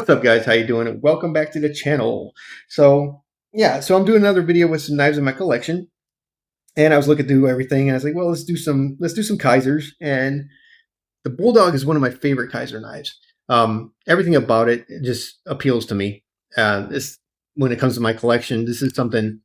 What's up, guys? How you doing? And welcome back to the channel. So I'm doing another video with some knives in my collection, and I was looking through everything, and I was like, well, let's do some Kizers, and the Bulldog is one of my favorite Kizer knives. Everything about it just appeals to me. This When it comes to my collection, this is something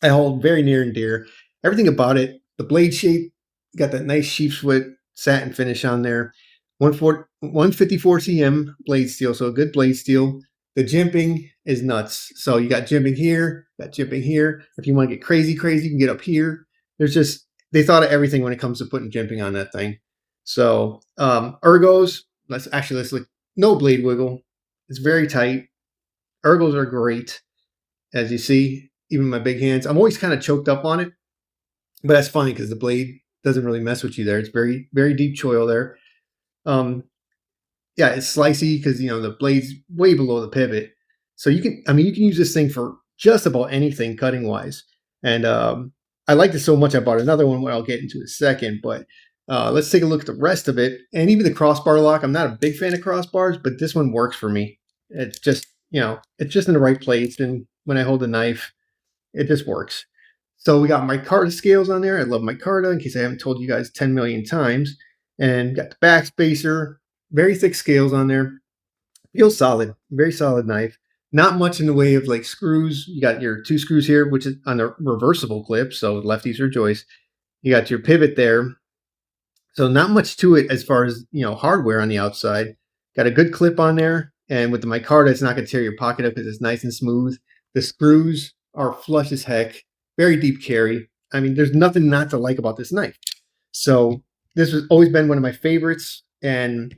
I hold very near and dear. Everything about it, the blade shape, got that nice sheepsfoot satin finish on there. 154 cm blade steel, so a good blade steel. The jimping is nuts. So you got jimping here, got jimping here. If you want to get crazy, you can get up here. They thought of everything when it comes to putting jimping on that thing. So ergos, let's look. No blade wiggle. It's very tight. Ergos are great, as you see. Even my big hands, I'm always kind of choked up on it, but that's fine because the blade doesn't really mess with you there. It's very, very deep choil there. Yeah, it's slicey because the blade's way below the pivot. So you can use this thing for just about anything cutting wise. And I liked it so much I bought another one, what I'll get into in a second. But let's take a look at the rest of it. And even the crossbar lock, I'm not a big fan of crossbars, but this one works for me. It's just, it's just in the right place. And when I hold the knife, it just works. So we got my micarta scales on there. I love micarta, in case I haven't told you guys 10 million times. And got the back spacer, very thick scales on there. Feels solid, very solid knife. Not much in the way of like screws. You got your 2 screws here, which is on the reversible clip, so lefties rejoice. You got your pivot there. So not much to it as far as, hardware on the outside. Got a good clip on there. And with the micarta, it's not going to tear your pocket up because it's nice and smooth. The screws are flush as heck. Very deep carry. There's nothing not to like about this knife. So this has always been one of my favorites. And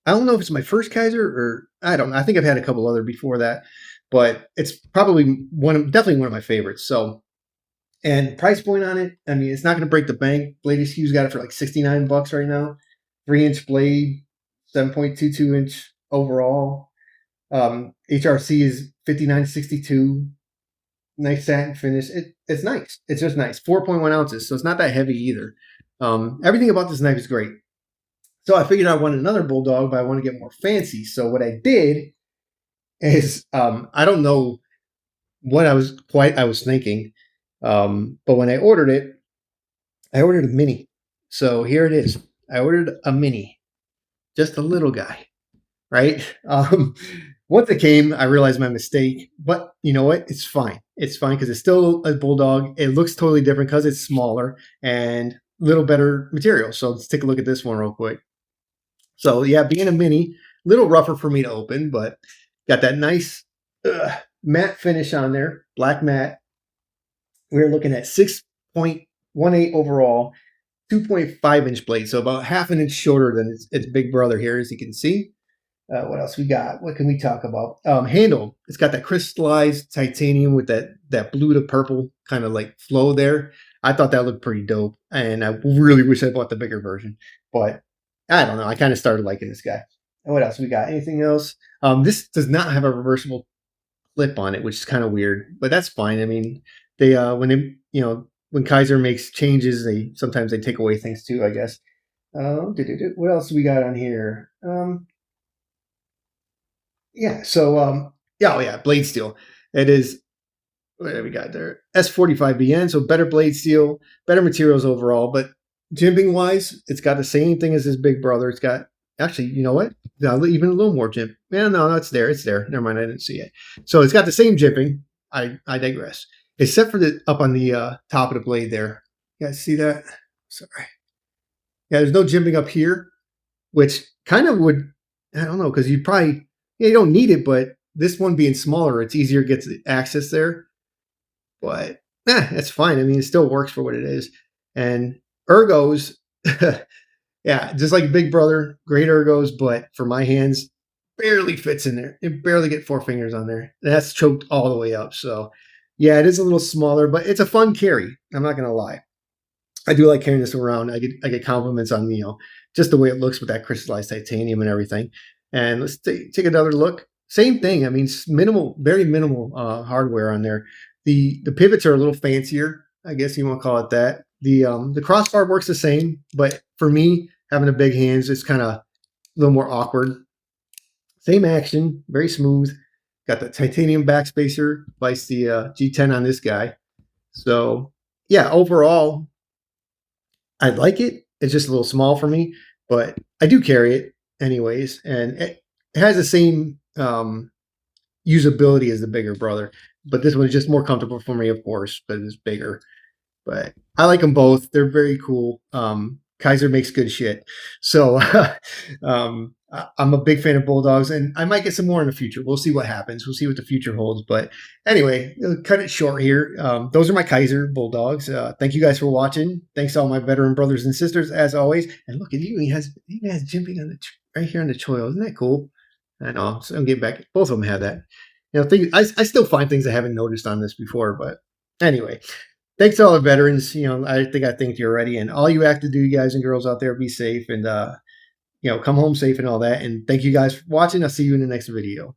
I don't know if it's my first Kizer or I don't know. I think I've had a couple other before that, but it's probably definitely one of my favorites. So, and price point on it, it's not going to break the bank. Latest Hugh's got it for like 69 bucks right now. 3-inch blade, 7.22 inch overall. HRC is 59.62. Nice satin finish. It's nice. It's just nice. 4.1 ounces, so it's not that heavy either. Everything about this knife is great. So I figured I want another Bulldog, but I want to get more fancy. So what I did is, I don't know what I was thinking, but when I ordered a mini. So here it is. I ordered a mini, just a little guy, right? Once it came, I realized my mistake, but you know what? It's fine. It's fine because it's still a Bulldog. It looks totally different because it's smaller and a little better material. So let's take a look at this one real quick. So yeah, being a mini, a little rougher for me to open, but got that nice matte finish on there, black matte. We're looking at 6.18 overall, 2.5-inch blade, so about half an inch shorter than its big brother here, as you can see. What else we got? What can we talk about? Handle. It's got that crystallized titanium with that blue to purple kind of like flow there. I thought that looked pretty dope, and I really wish I bought the bigger version. But I don't know. I kind of started liking this guy. And what else we got? Anything else? This does not have a reversible clip on it, which is kind of weird, but that's fine. They when Kizer makes changes, sometimes they take away things too, I guess. What else we got on here? Yeah. So, yeah, oh yeah, blade steel. It is, what have we got there? S45BN, so better blade steel, better materials overall. But jimping wise, it's got the same thing as his big brother. It's got, actually, you know what? Even a little more jimp. Yeah, no, it's there. It's there. Never mind, I didn't see it. So it's got the same jimping. I digress. Except for the up on the top of the blade there. You guys see that? Sorry. Yeah, there's no jimping up here, which kind of would, I don't know, because you don't need it, but this one being smaller, it's easier to get to access there. But that's fine. It still works for what it is. And ergos, yeah, just like Big Brother, great ergos, but for my hands, barely fits in there. It barely get 4 fingers on there. That's choked all the way up. So yeah, it is a little smaller, but it's a fun carry. I'm not gonna lie. I do like carrying this around. I get compliments on just the way it looks with that crystallized titanium and everything. And let's take another look. Same thing. Minimal, very minimal hardware on there. The pivots are a little fancier, I guess you want to call it that. The crossbar works the same, but for me, having the big hands, it's kind of a little more awkward. Same action, very smooth. Got the titanium backspacer, vice the G10 on this guy. So yeah, overall, I like it. It's just a little small for me, but I do carry it anyways, and it has the same usability as the bigger brother. But this one is just more comfortable for me, of course, but it's bigger. But I like them both. They're very cool. Kizer makes good shit. So I'm a big fan of Bulldogs, and I might get some more in the future. We'll see what happens. We'll see what the future holds. But anyway, cut it short here. Those are my Kizer Bulldogs. Thank you guys for watching. Thanks to all my veteran brothers and sisters, as always. And look at you. He has jumping on the right here on the choil. Isn't that cool? I know. So I'm getting back. Both of them have that. I still find things I haven't noticed on this before. But anyway, thanks to all the veterans. I think I thanked you already, and all you have to do, you guys and girls out there, be safe and come home safe and all that. And thank you guys for watching. I'll see you in the next video.